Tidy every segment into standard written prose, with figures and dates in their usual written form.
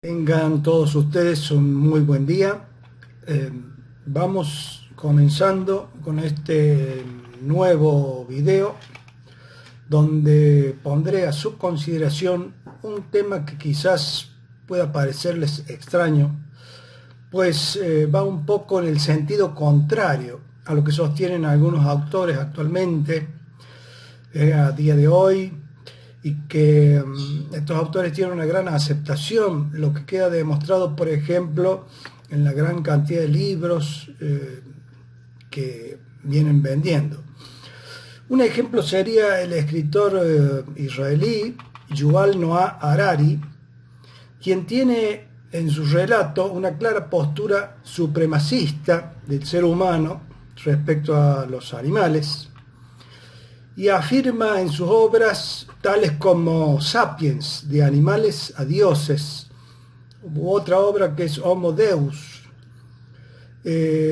Tengan todos ustedes un muy buen día. Vamos comenzando con este nuevo video donde pondré a su consideración un tema que quizás pueda parecerles extraño, pues va un poco en el sentido contrario a lo que sostienen algunos autores actualmente, a día de hoy, y que estos autores tienen una gran aceptación, lo que queda demostrado, por ejemplo, en la gran cantidad de libros que vienen vendiendo. Un ejemplo sería el escritor israelí Yuval Noah Harari, quien tiene en su relato una clara postura supremacista del ser humano respecto a los animales, y afirma en sus obras tales como Sapiens, de animales a dioses, u otra obra que es Homo Deus,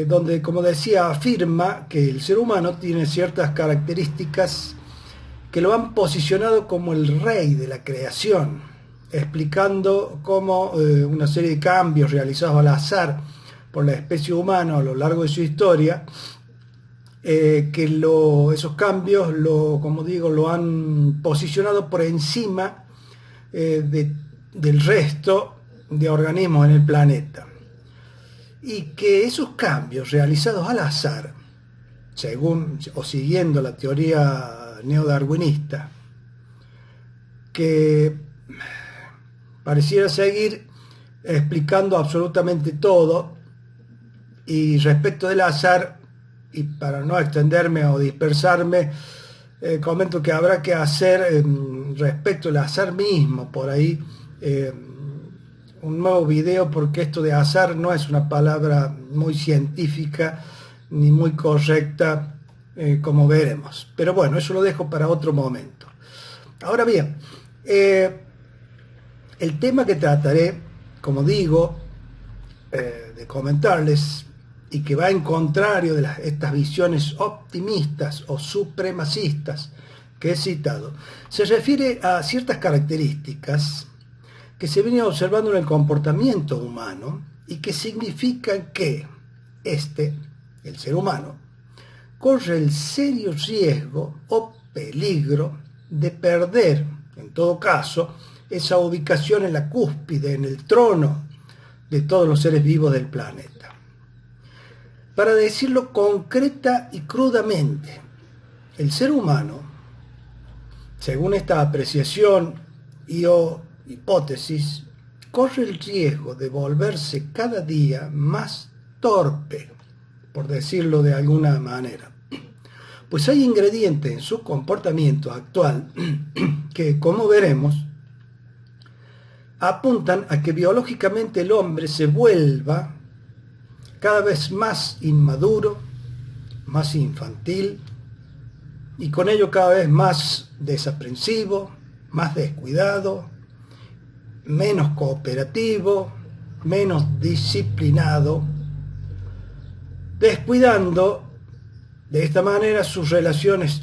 donde, como decía, afirma que el ser humano tiene ciertas características que lo han posicionado como el rey de la creación, explicando cómo una serie de cambios realizados al azar por la especie humana a lo largo de su historia, esos cambios, como digo, lo han posicionado por encima del resto de organismos en el planeta. Y que esos cambios realizados al azar, según o siguiendo la teoría neodarwinista, que pareciera seguir explicando absolutamente todo, y respecto del azar, y para no extenderme o dispersarme, comento que habrá que hacer respecto al azar mismo, por ahí, un nuevo video, porque esto de azar no es una palabra muy científica ni muy correcta, como veremos. Pero bueno, eso lo dejo para otro momento. Ahora bien, el tema que trataré, como digo, de comentarles, y que va en contrario de estas visiones optimistas o supremacistas que he citado, se refiere a ciertas características que se vienen observando en el comportamiento humano y que significan que el ser humano, corre el serio riesgo o peligro de perder, en todo caso, esa ubicación en la cúspide, en el trono de todos los seres vivos del planeta. Para decirlo concreta y crudamente, el ser humano, según esta apreciación y o hipótesis, corre el riesgo de volverse cada día más torpe, por decirlo de alguna manera. Pues hay ingredientes en su comportamiento actual que, como veremos, apuntan a que biológicamente el hombre se vuelva cada vez más inmaduro, más infantil, y con ello cada vez más desaprensivo, más descuidado, menos cooperativo, menos disciplinado, descuidando de esta manera sus relaciones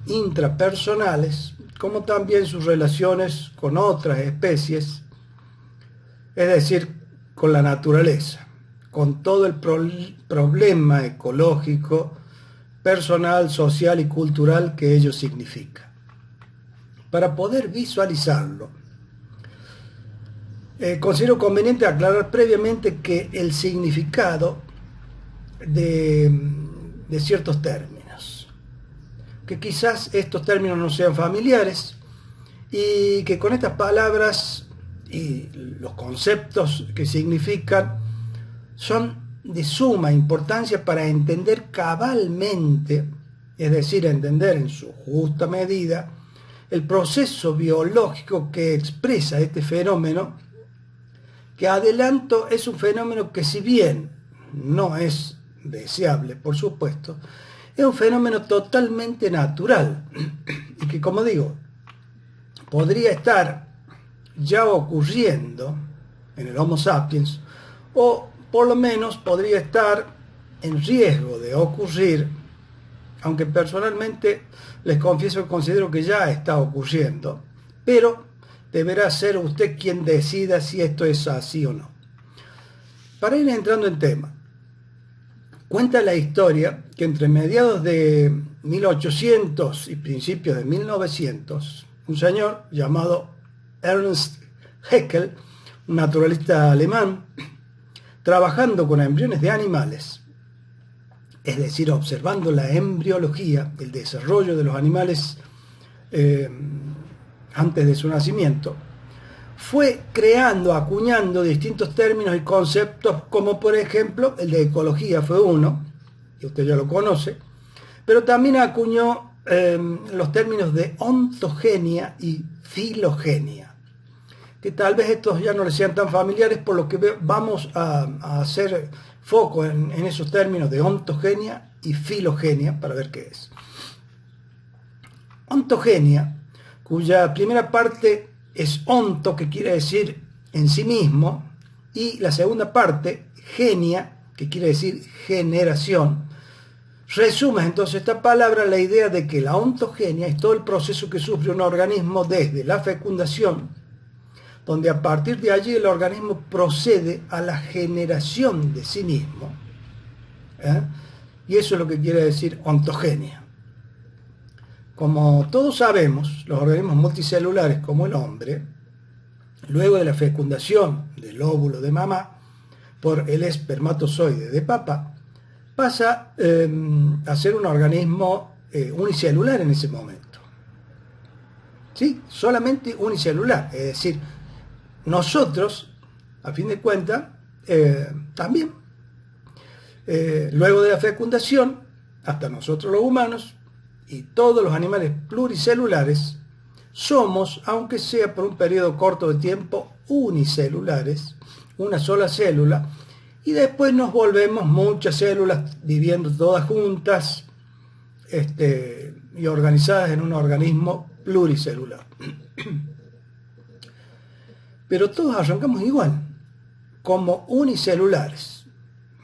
intrapersonales, como también sus relaciones con otras especies, es decir, con la naturaleza, con todo el problema ecológico, personal, social y cultural que ello significa. Para poder visualizarlo, considero conveniente aclarar previamente que el significado de ciertos términos, que quizás estos términos no sean familiares, y que con estas palabras y los conceptos que significan son de suma importancia para entender cabalmente, es decir, entender en su justa medida, el proceso biológico que expresa este fenómeno, que adelanto es un fenómeno que, si bien no es deseable, por supuesto, es un fenómeno totalmente natural y que, como digo, podría estar ya ocurriendo en el Homo sapiens, o por lo menos podría estar en riesgo de ocurrir, aunque personalmente les confieso que considero que ya está ocurriendo, pero deberá ser usted quien decida si esto es así o no. Para ir entrando en tema, cuenta la historia que entre mediados de 1800 y principios de 1900, un señor llamado Ernst Haeckel, un naturalista alemán, trabajando con embriones de animales, es decir, observando la embriología, el desarrollo de los animales antes de su nacimiento, fue creando, acuñando distintos términos y conceptos, como por ejemplo el de ecología fue uno, que usted ya lo conoce, pero también acuñó los términos de ontogenia y filogenia, que tal vez estos ya no les sean tan familiares, por lo que vamos a hacer foco en esos términos de ontogenia y filogenia para ver qué es. Ontogenia, cuya primera parte es onto, que quiere decir en sí mismo, y la segunda parte, genia, que quiere decir generación. Resume entonces esta palabra la idea de que la ontogenia es todo el proceso que sufre un organismo desde la fecundación, donde a partir de allí el organismo procede a la generación de sí mismo. Y eso es lo que quiere decir ontogenia. Como todos sabemos, los organismos multicelulares como el hombre, luego de la fecundación del óvulo de mamá por el espermatozoide de papá, pasa a ser un organismo unicelular en ese momento. ¿Sí? Solamente unicelular, es decir, nosotros, a fin de cuentas, también, luego de la fecundación, hasta nosotros los humanos, y todos los animales pluricelulares, somos, aunque sea por un periodo corto de tiempo, unicelulares, una sola célula, y después nos volvemos muchas células viviendo todas juntas y organizadas en un organismo pluricelular. Pero todos arrancamos igual, como unicelulares,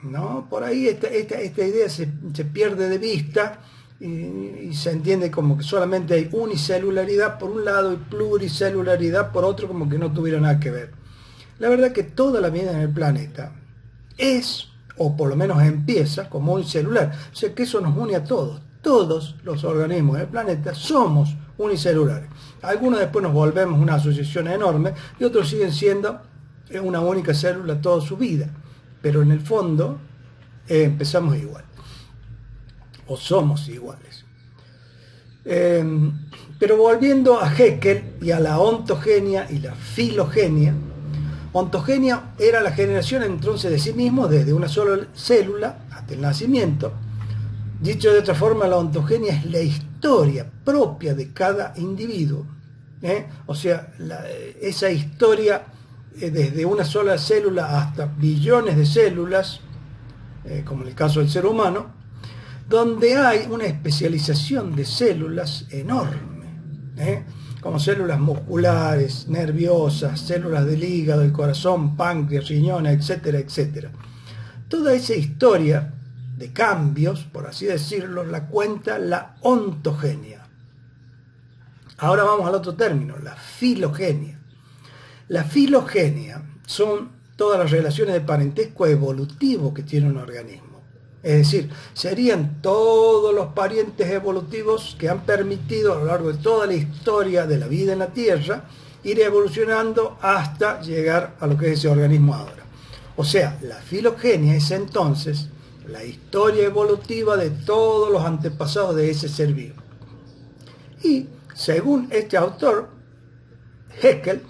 ¿no? Por ahí esta idea se pierde de vista y se entiende como que solamente hay unicelularidad por un lado y pluricelularidad por otro, como que no tuviera nada que ver. La verdad que toda la vida en el planeta es, o por lo menos empieza, como unicelular. O sea que eso nos une a todos. Todos los organismos del planeta somos unicelulares. Algunos después nos volvemos una asociación enorme y otros siguen siendo una única célula toda su vida. Pero en el fondo empezamos igual. O somos iguales. Pero volviendo a Haeckel y a la ontogenia y la filogenia, ontogenia era la generación entonces de sí mismo desde una sola célula hasta el nacimiento. Dicho de otra forma, la ontogenia es la historia propia de cada individuo. O sea, esa historia desde una sola célula hasta billones de células, como en el caso del ser humano, donde hay una especialización de células enorme, como células musculares, nerviosas, células del hígado, del corazón, páncreas, riñones, etcétera, etcétera. Toda esa historia de cambios, por así decirlo, la cuenta la ontogenia. Ahora vamos al otro término, la filogenia. La filogenia son todas las relaciones de parentesco evolutivo que tiene un organismo. Es decir, serían todos los parientes evolutivos que han permitido a lo largo de toda la historia de la vida en la Tierra ir evolucionando hasta llegar a lo que es ese organismo ahora. O sea, la filogenia es entonces la historia evolutiva de todos los antepasados de ese ser vivo. Y según este autor, Haeckel,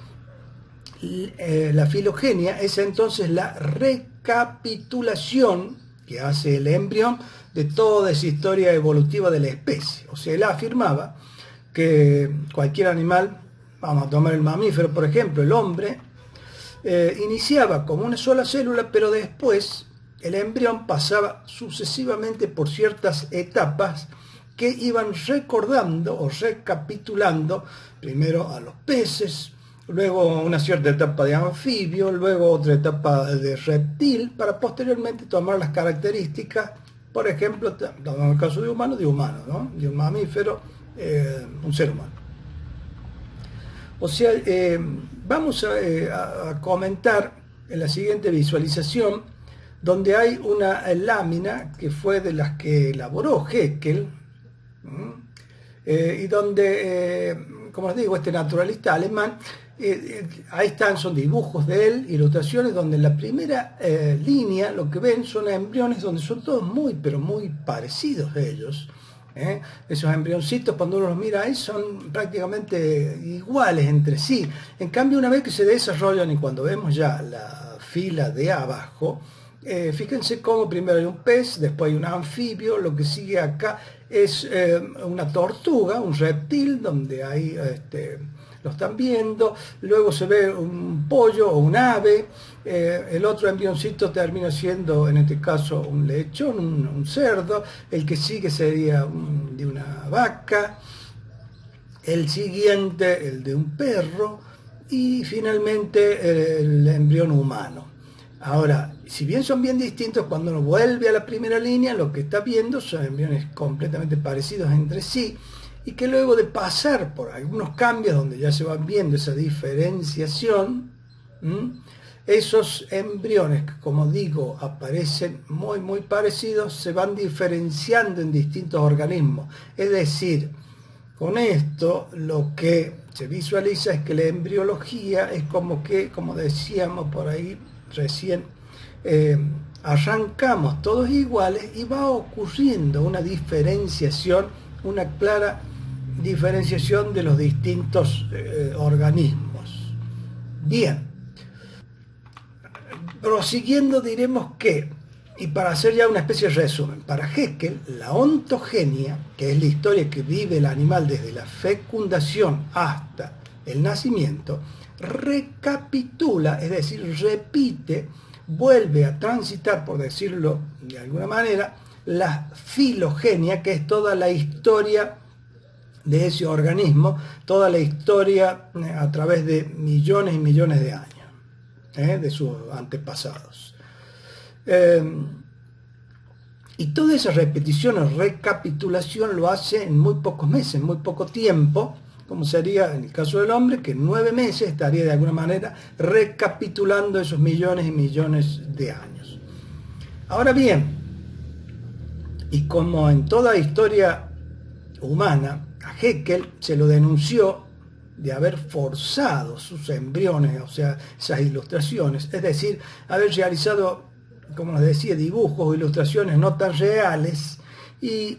la filogenia es entonces la recapitulación que hace el embrión de toda esa historia evolutiva de la especie. O sea, él afirmaba que cualquier animal, vamos a tomar el mamífero por ejemplo, el hombre, iniciaba como una sola célula, pero después el embrión pasaba sucesivamente por ciertas etapas que iban recordando o recapitulando primero a los peces, luego una cierta etapa de anfibio, luego otra etapa de reptil, para posteriormente tomar las características, por ejemplo, en el caso de humano, ¿no? De un mamífero, un ser humano. O sea, vamos a comentar en la siguiente visualización, donde hay una lámina que fue de las que elaboró Haeckel, y donde, como les digo, este naturalista alemán, ahí están, son dibujos de él, ilustraciones, donde en la primera línea lo que ven son embriones donde son todos muy, pero muy parecidos a ellos. Esos embrioncitos, cuando uno los mira ahí, son prácticamente iguales entre sí. En cambio, una vez que se desarrollan y cuando vemos ya la fila de abajo, fíjense cómo primero hay un pez, después hay un anfibio, lo que sigue acá es una tortuga, un reptil, donde hay, lo están viendo, luego se ve un pollo o un ave, el otro embrioncito termina siendo, en este caso, un lechón, un cerdo, el que sigue sería de una vaca, el siguiente el de un perro y finalmente el embrión humano. Ahora, si bien son bien distintos, cuando uno vuelve a la primera línea, lo que está viendo son embriones completamente parecidos entre sí, y que luego de pasar por algunos cambios donde ya se va viendo esa diferenciación, esos embriones que, como digo, aparecen muy parecidos, se van diferenciando en distintos organismos. Es decir, con esto lo que se visualiza es que la embriología es como que, como decíamos por ahí recién, arrancamos todos iguales y va ocurriendo una diferenciación, una clara diferenciación de los distintos organismos. Bien, prosiguiendo diremos que, y para hacer ya una especie de resumen, para Haeckel, la ontogenia, que es la historia que vive el animal desde la fecundación hasta el nacimiento, recapitula, es decir, repite, vuelve a transitar, por decirlo de alguna manera, la filogenia, que es toda la historia de ese organismo, toda la historia a través de millones y millones de años, de sus antepasados. Y toda esa repetición o recapitulación lo hace en muy pocos meses, en muy poco tiempo, como sería en el caso del hombre, que en 9 meses estaría de alguna manera recapitulando esos millones y millones de años. Ahora bien, y como en toda historia humana, a Haeckel se lo denunció de haber forzado sus embriones, o sea, esas ilustraciones, es decir, haber realizado, como les decía, dibujos o ilustraciones no tan reales, y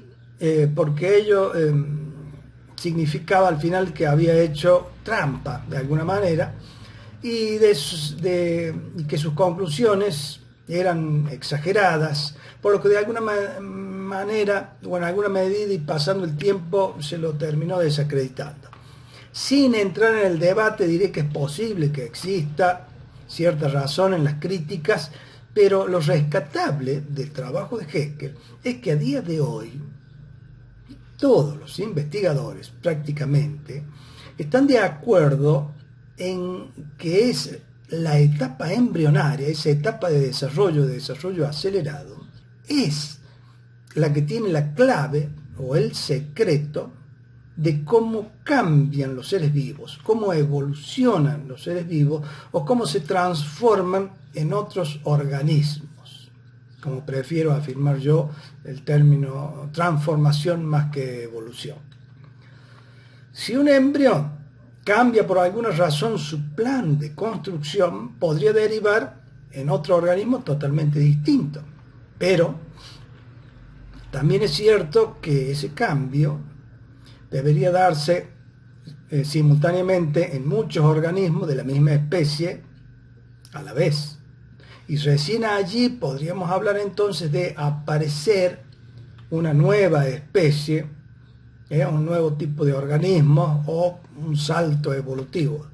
porque ello significaba al final que había hecho trampa de alguna manera, y que sus conclusiones eran exageradas, por lo que de alguna manera o en alguna medida y pasando el tiempo se lo terminó desacreditando. Sin entrar en el debate, diré que es posible que exista cierta razón en las críticas, pero lo rescatable del trabajo de Haeckel es que a día de hoy todos los investigadores prácticamente están de acuerdo en que es la etapa embrionaria, esa etapa de desarrollo acelerado, es la que tiene la clave o el secreto de cómo cambian los seres vivos, cómo evolucionan los seres vivos o cómo se transforman en otros organismos. Como prefiero afirmar yo el término transformación más que evolución. Si un embrión cambia por alguna razón su plan de construcción, podría derivar en otro organismo totalmente distinto. Pero también es cierto que ese cambio debería darse simultáneamente en muchos organismos de la misma especie a la vez. Y recién allí podríamos hablar entonces de aparecer una nueva especie, un nuevo tipo de organismo o un salto evolutivo.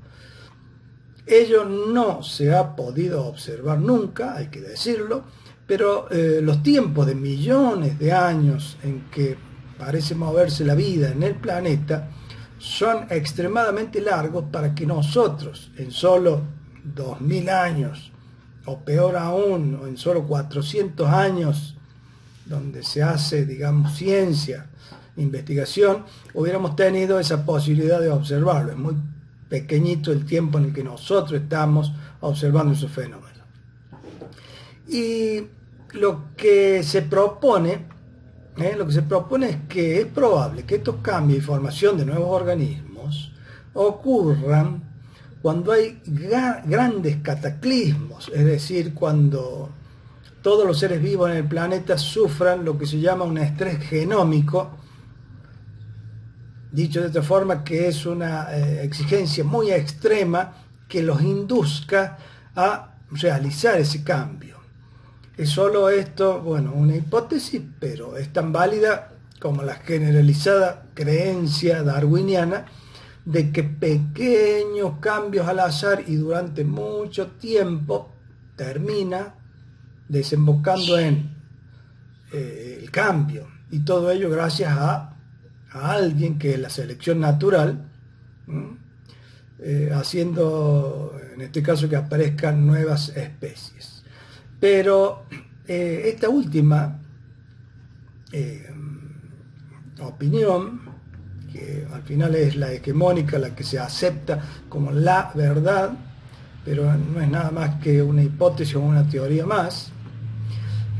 Ello no se ha podido observar nunca, hay que decirlo, pero los tiempos de millones de años en que parece moverse la vida en el planeta son extremadamente largos para que nosotros en solo 2000 años, o peor aún, o en solo 400 años, donde se hace, digamos, ciencia, investigación, hubiéramos tenido esa posibilidad de observarlo. Es muy pequeñito el tiempo en el que nosotros estamos observando esos fenómenos. Y lo que se propone es que es probable que estos cambios y formación de nuevos organismos ocurran cuando hay grandes cataclismos, es decir, cuando todos los seres vivos en el planeta sufran lo que se llama un estrés genómico, dicho de otra forma, que es una exigencia muy extrema que los induzca a realizar ese cambio. Es solo esto, bueno, una hipótesis, pero es tan válida como la generalizada creencia darwiniana de que pequeños cambios al azar y durante mucho tiempo termina desembocando en el cambio, y todo ello gracias a alguien que es la selección natural, haciendo en este caso que aparezcan nuevas especies. Pero esta última opinión, que al final es la hegemónica, la que se acepta como la verdad, pero no es nada más que una hipótesis o una teoría más.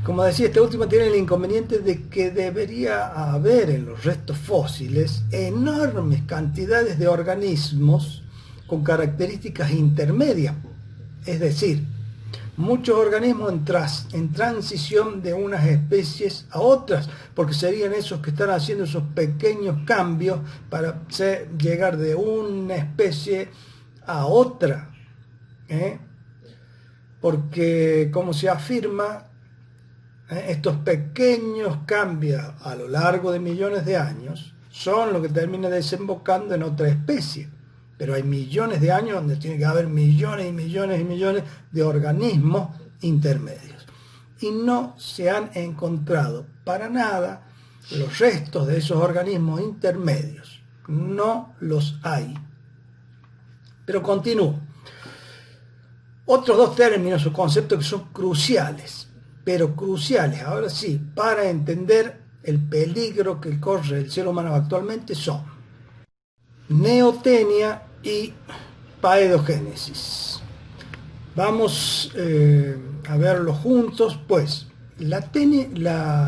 Como decía, esta última tiene el inconveniente de que debería haber en los restos fósiles enormes cantidades de organismos con características intermedias, es decir, muchos organismos en transición de unas especies a otras, porque serían esos que están haciendo esos pequeños cambios para llegar de una especie a otra, porque como se afirma, estos pequeños cambios a lo largo de millones de años son lo que termina desembocando en otra especie. Pero hay millones de años donde tiene que haber millones y millones y millones de organismos intermedios. Y no se han encontrado para nada los restos de esos organismos intermedios. No los hay. Pero continúo. Otros dos términos o conceptos que son cruciales, pero cruciales, ahora sí, para entender el peligro que corre el ser humano actualmente son neotenia y paedogénesis. Vamos a verlo juntos, pues. La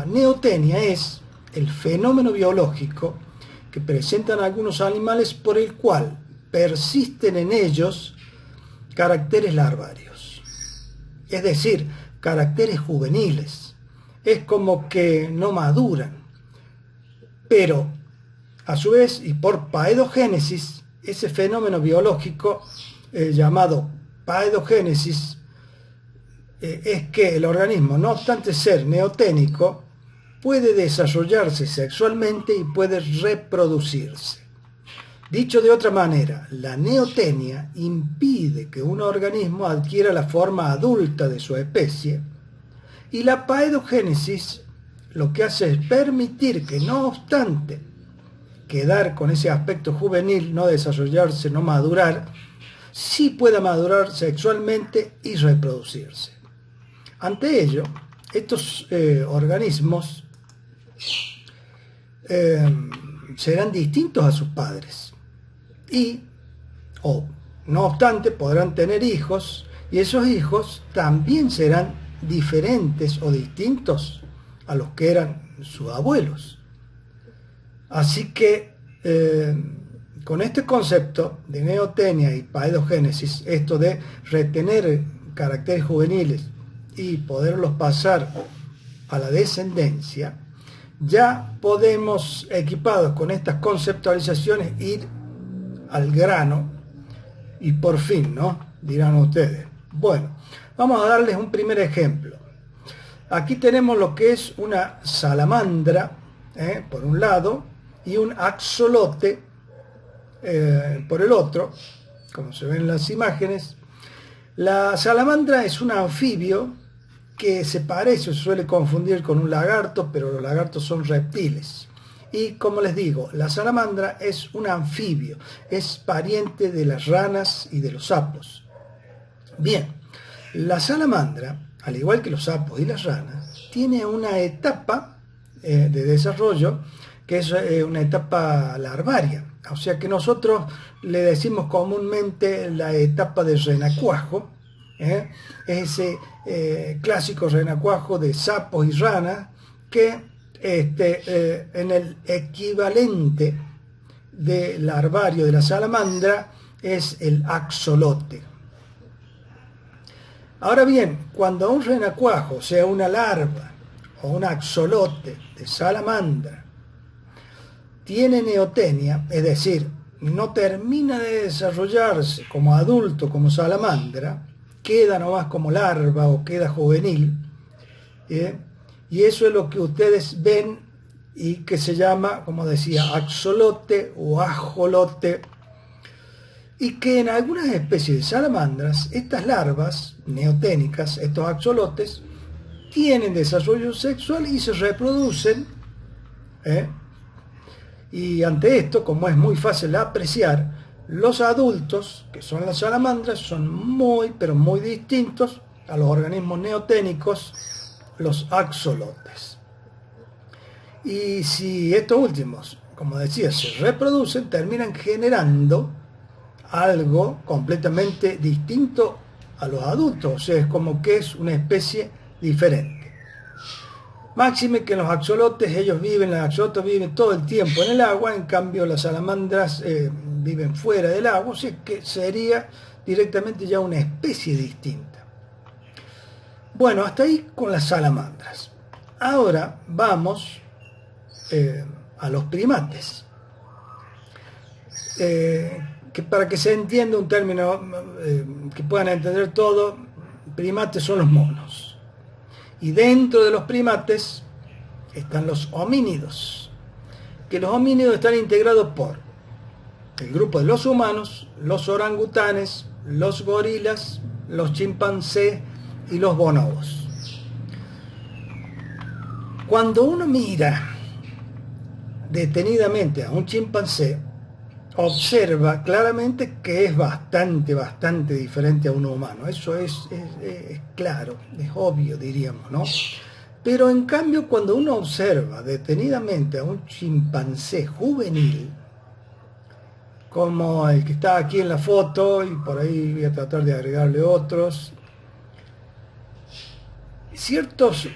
neotenia es el fenómeno biológico que presentan algunos animales por el cual persisten en ellos caracteres larvarios, es decir, caracteres juveniles. Es como que no maduran, pero a su vez, y por paedogénesis, ese fenómeno biológico llamado paedogénesis es que el organismo, no obstante ser neoténico, puede desarrollarse sexualmente y puede reproducirse. Dicho de otra manera, la neotenia impide que un organismo adquiera la forma adulta de su especie, y la paedogénesis lo que hace es permitir que, no obstante quedar con ese aspecto juvenil, no desarrollarse, no madurar, sí pueda madurar sexualmente y reproducirse. Ante ello, estos organismos serán distintos a sus padres y, no obstante, podrán tener hijos, y esos hijos también serán diferentes o distintos a los que eran sus abuelos. Así que con este concepto de neotenia y paedogénesis, esto de retener caracteres juveniles y poderlos pasar a la descendencia, ya podemos, equipados con estas conceptualizaciones, ir al grano y por fin, ¿no? Dirán ustedes. Bueno, vamos a darles un primer ejemplo. Aquí tenemos lo que es una salamandra, por un lado, y un axolote por el otro, como se ven en las imágenes. La salamandra es un anfibio que se parece, se suele confundir con un lagarto, pero los lagartos son reptiles. Y como les digo, la salamandra es un anfibio, es pariente de las ranas y de los sapos. Bien, la salamandra, al igual que los sapos y las ranas, tiene una etapa de desarrollo que es una etapa larvaria, O sea que nosotros le decimos comúnmente la etapa de renacuajo, ¿eh? Es ese clásico renacuajo de sapos y ranas que en el equivalente del larvario de la salamandra es el axolote. Ahora bien, cuando un renacuajo, sea una larva o un axolote de salamandra, tiene neotenia, es decir, no termina de desarrollarse como adulto, como salamandra, queda nomás como larva o queda juvenil, y eso es lo que ustedes ven y que se llama, como decía, axolote o ajolote, y que en algunas especies de salamandras, estas larvas neoténicas, estos axolotes, tienen desarrollo sexual y se reproducen, y ante esto, como es muy fácil de apreciar, los adultos, que son las salamandras, son muy, pero muy distintos a los organismos neoténicos, los axolotes. Y si estos últimos, como decía, se reproducen, terminan generando algo completamente distinto a los adultos, o sea, es como que es una especie diferente. Máxime que los axolotes, los axolotes viven todo el tiempo en el agua, en cambio las salamandras viven fuera del agua, o sea que sería directamente ya una especie distinta. Bueno, hasta ahí con las salamandras. Ahora vamos a los primates. Que para que se entienda un término que puedan entender todo, primates son los monos. Y dentro de los primates están los homínidos, que los homínidos están integrados por el grupo de los humanos, los orangutanes, los gorilas, los chimpancés y los bonobos. Cuando uno mira detenidamente a un chimpancé, observa claramente que es bastante diferente a un humano. Eso es claro, es obvio, diríamos, ¿no? Pero en cambio, cuando uno observa detenidamente a un chimpancé juvenil, como el que está aquí en la foto, y por ahí voy a tratar de agregarle otros, ciertos,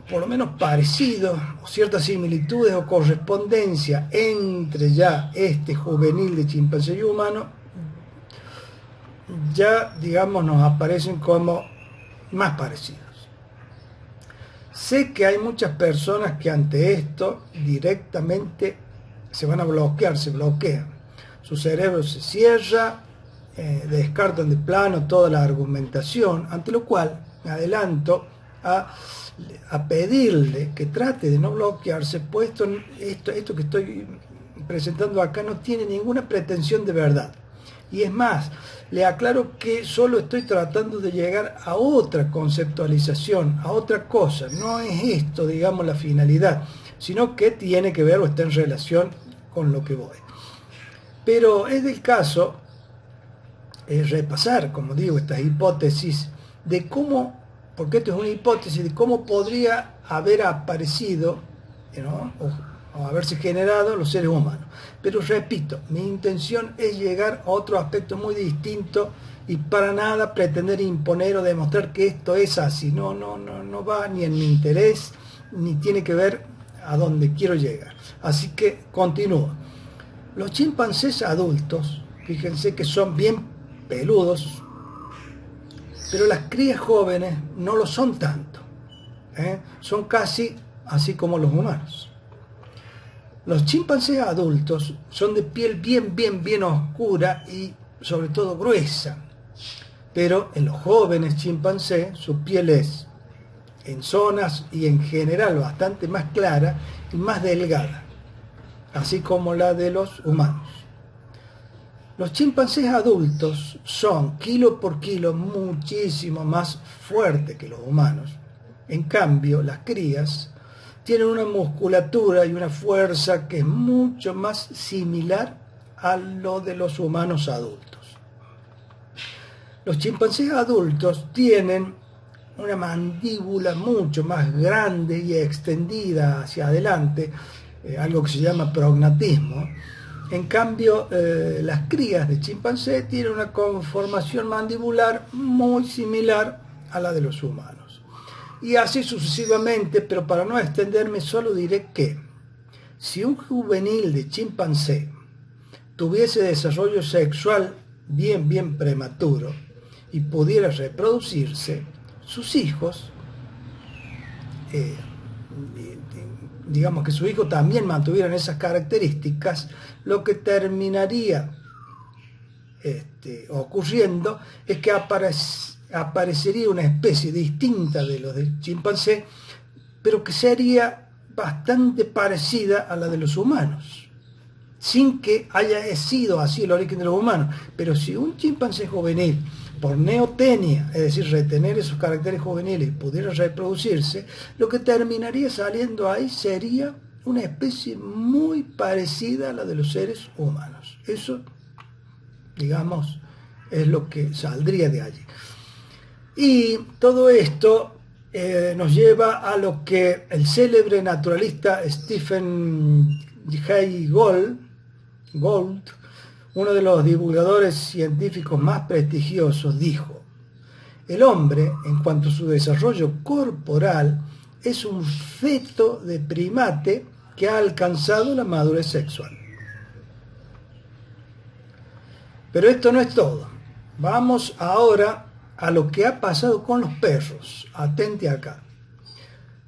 por lo menos parecidos, o ciertas similitudes o correspondencia entre ya este juvenil de chimpancé y humano, ya digamos nos aparecen como más parecidos. Sé que hay muchas personas que ante esto directamente se van a bloquear, se bloquean. Su cerebro se cierra, descartan de plano toda la argumentación, ante lo cual me adelanto a pedirle que trate de no bloquearse, puesto esto que estoy presentando acá no tiene ninguna pretensión de verdad. Y es más, le aclaro que solo estoy tratando de llegar a otra conceptualización, a otra cosa. No es esto, digamos, la finalidad, sino que tiene que ver o está en relación con lo que voy. Pero es del caso repasar, como digo, estas hipótesis de cómo, porque esto es una hipótesis de cómo podría haber aparecido, ¿no? o haberse generado los seres humanos. Pero repito, mi intención es llegar a otro aspecto muy distinto y para nada pretender imponer o demostrar que esto es así. No va ni en mi interés, ni tiene que ver a dónde quiero llegar. Así que continúo. Los chimpancés adultos, fíjense que son bien peludos, pero las crías jóvenes no lo son tanto. Son casi así como los humanos. Los chimpancés adultos son de piel bien oscura y sobre todo gruesa, pero en los jóvenes chimpancés su piel es en zonas y en general bastante más clara y más delgada, así como la de los humanos. Los chimpancés adultos son kilo por kilo muchísimo más fuertes que los humanos. En cambio, las crías tienen una musculatura y una fuerza que es mucho más similar a lo de los humanos adultos. Los chimpancés adultos tienen una mandíbula mucho más grande y extendida hacia adelante, algo que se llama prognatismo, En cambio, las crías de chimpancé tienen una conformación mandibular muy similar a la de los humanos. Y así sucesivamente, pero para no extenderme solo diré que si un juvenil de chimpancé tuviese desarrollo sexual bien prematuro y pudiera reproducirse, sus hijos, digamos que su hijo también mantuvieran esas características, lo que terminaría ocurriendo es que aparecería una especie distinta de los del chimpancé, pero que sería bastante parecida a la de los humanos, sin que haya sido así el origen de los humanos. Pero si un chimpancé juvenil, por neotenia, es decir, retener esos caracteres juveniles, pudiera reproducirse, lo que terminaría saliendo ahí sería una especie muy parecida a la de los seres humanos. Eso, digamos, es lo que saldría de allí. Y todo esto nos lleva a lo que el célebre naturalista Stephen Jay Gould, uno de los divulgadores científicos más prestigiosos, dijo: el hombre, en cuanto a su desarrollo corporal, es un feto de primate que ha alcanzado la madurez sexual. Pero esto no es todo. Vamos ahora a lo que ha pasado con los perros. Atente acá.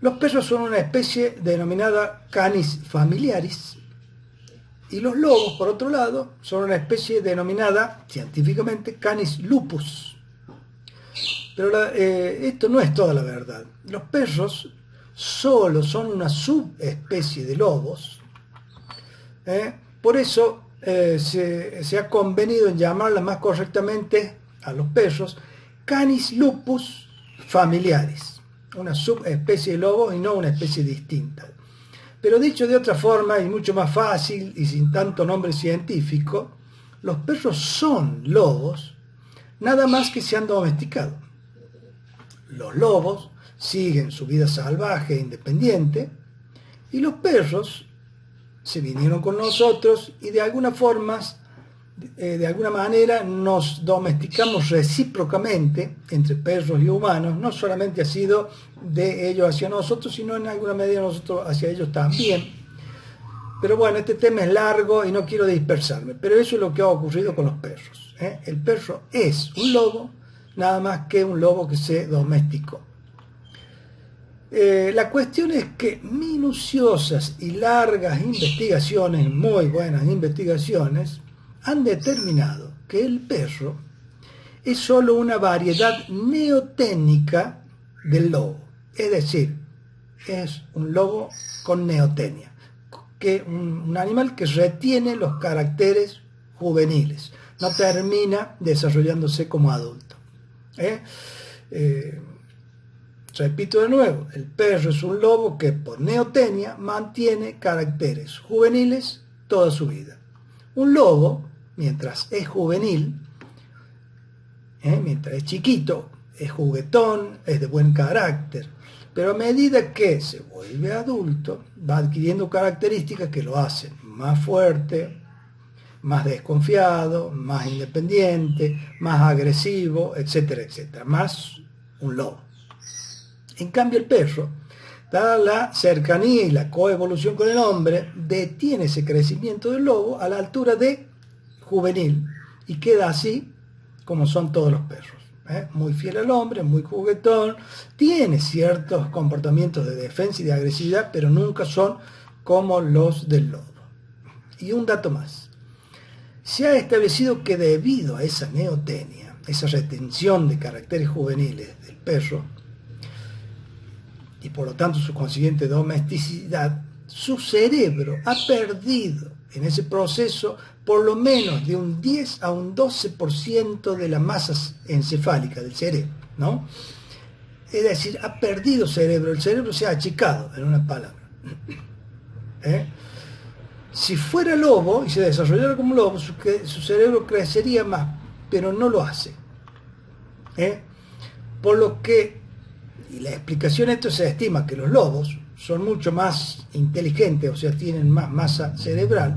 Los perros son una especie denominada Canis familiaris, y los lobos, por otro lado, son una especie denominada científicamente Canis lupus. Pero esto no es toda la verdad. Los perros solo son una subespecie de lobos. Por eso se ha convenido en llamarla más correctamente a los perros Canis lupus familiaris, una subespecie de lobo y no una especie distinta. Pero dicho de otra forma y mucho más fácil y sin tanto nombre científico, los perros son lobos, nada más que se han domesticado. Los lobos siguen su vida salvaje e independiente, y los perros se vinieron con nosotros y de alguna manera nos domesticamos recíprocamente entre perros y humanos. No solamente ha sido de ellos hacia nosotros, sino en alguna medida nosotros hacia ellos también. Pero bueno, este tema es largo y no quiero dispersarme, pero eso es lo que ha ocurrido con los perros. El perro es un lobo, nada más que un lobo que se domesticó. La cuestión es que minuciosas y largas investigaciones, muy buenas investigaciones, han determinado que el perro es solo una variedad neoténica del lobo. Es decir, es un lobo con neotenia, un animal que retiene los caracteres juveniles, no termina desarrollándose como adulto. Repito de nuevo, el perro es un lobo que por neotenia mantiene caracteres juveniles toda su vida. Un lobo, mientras es juvenil, mientras es chiquito, es juguetón, es de buen carácter, pero a medida que se vuelve adulto, va adquiriendo características que lo hacen más fuerte, más desconfiado, más independiente, más agresivo, etcétera, etcétera, más un lobo. En cambio el perro, dada la cercanía y la coevolución con el hombre, detiene ese crecimiento del lobo a la altura de juvenil y queda así como son todos los perros. Muy fiel al hombre, muy juguetón, tiene ciertos comportamientos de defensa y de agresividad, pero nunca son como los del lobo. Y un dato más. Se ha establecido que debido a esa neotenia, esa retención de caracteres juveniles del perro, y por lo tanto su consiguiente domesticidad, su cerebro ha perdido en ese proceso por lo menos de un 10 a un 12% de la masa encefálica del cerebro, ¿no? Es decir, ha perdido cerebro, el cerebro se ha achicado, en una palabra. Si fuera lobo y se desarrollara como lobo, su cerebro crecería más, pero no lo hace. Por lo que, y la explicación de esto, se estima que los lobos son mucho más inteligentes, o sea, tienen más masa cerebral,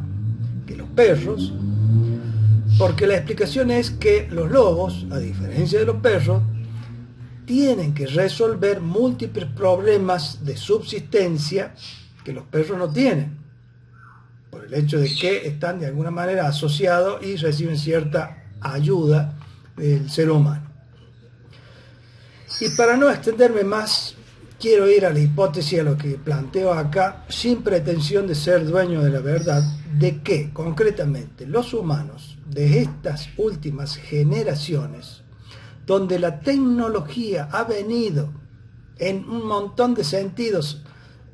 que los perros, porque la explicación es que los lobos, a diferencia de los perros, tienen que resolver múltiples problemas de subsistencia que los perros no tienen, por el hecho de que están de alguna manera asociados y reciben cierta ayuda del ser humano. Y para no extenderme más, quiero ir a la hipótesis, a lo que planteo acá, sin pretensión de ser dueño de la verdad, de que concretamente los humanos de estas últimas generaciones, donde la tecnología ha venido en un montón de sentidos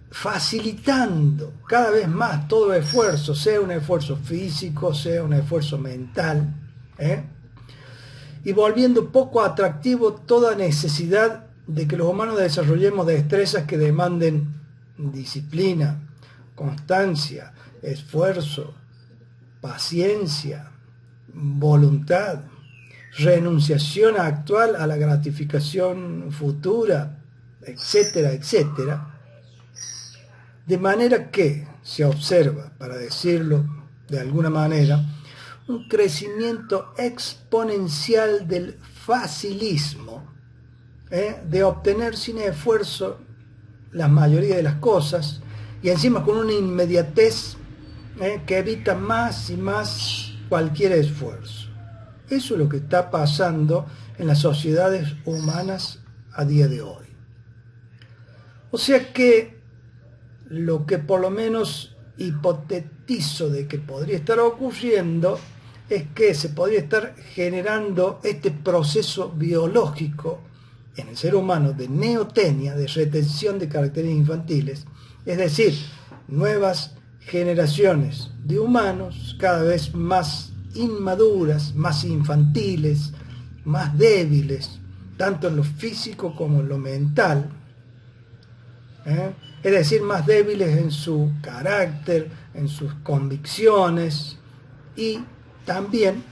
facilitando cada vez más todo esfuerzo, sea un esfuerzo físico, sea un esfuerzo mental, y volviendo poco atractivo toda necesidad de que los humanos desarrollemos destrezas que demanden disciplina, constancia, esfuerzo, paciencia, voluntad, renunciación actual a la gratificación futura, etcétera, etcétera. De manera que se observa, para decirlo de alguna manera, un crecimiento exponencial del facilismo, de obtener sin esfuerzo la mayoría de las cosas, y encima con una inmediatez que evita más y más cualquier esfuerzo. Eso es lo que está pasando en las sociedades humanas a día de hoy. O sea que lo que por lo menos hipotetizo de que podría estar ocurriendo es que se podría estar generando este proceso biológico en el ser humano de neotenia, de retención de caracteres infantiles, es decir, nuevas generaciones de humanos cada vez más inmaduras, más infantiles, más débiles, tanto en lo físico como en lo mental, es decir, más débiles en su carácter, en sus convicciones y también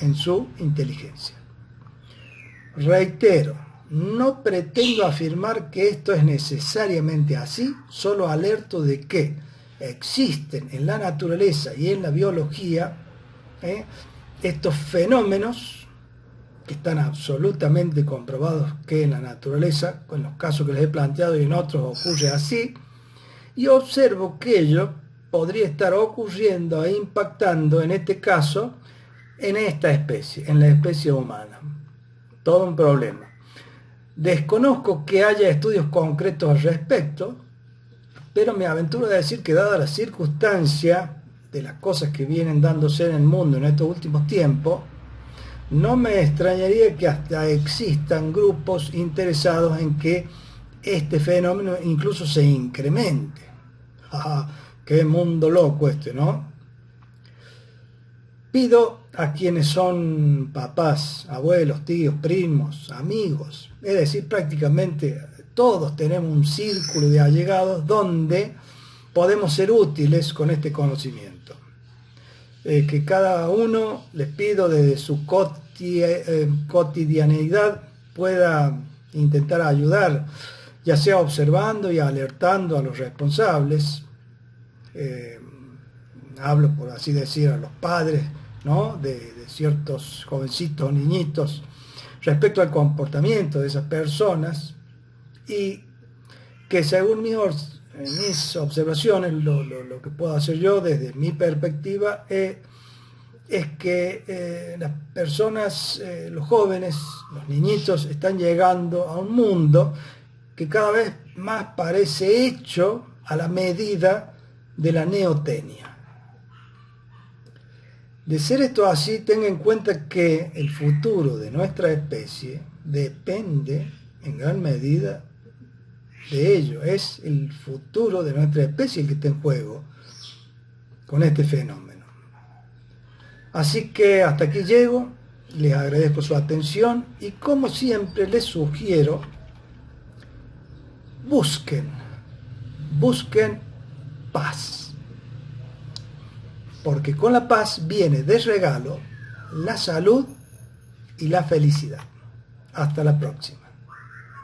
en su inteligencia. Reitero, no pretendo afirmar que esto es necesariamente así, solo alerto de que existen en la naturaleza y en la biología estos fenómenos que están absolutamente comprobados que en la naturaleza, en los casos que les he planteado y en otros ocurre así, y observo que ello podría estar ocurriendo e impactando en este caso en esta especie, en la especie humana. Todo un problema. Desconozco que haya estudios concretos al respecto, pero me aventuro a decir que dada la circunstancia de las cosas que vienen dándose en el mundo en estos últimos tiempos, no me extrañaría que hasta existan grupos interesados en que este fenómeno incluso se incremente. ¡Qué mundo loco este!, ¿no? Pido a quienes son papás, abuelos, tíos, primos, amigos, es decir, prácticamente todos tenemos un círculo de allegados donde podemos ser útiles con este conocimiento. Que cada uno, les pido, desde su cotidianeidad pueda intentar ayudar, ya sea observando y alertando a los responsables, hablo por así decir a los padres, ¿no?, de ciertos jovencitos o niñitos respecto al comportamiento de esas personas, y que según mis observaciones, lo que puedo hacer yo desde mi perspectiva es que las personas, los jóvenes, los niñitos están llegando a un mundo que cada vez más parece hecho a la medida de la neotenia. De ser esto así, tenga en cuenta que el futuro de nuestra especie depende en gran medida de ello. Es el futuro de nuestra especie el que está en juego con este fenómeno. Así que hasta aquí llego, les agradezco su atención y como siempre les sugiero, busquen paz. Porque con la paz viene de regalo la salud y la felicidad. Hasta la próxima.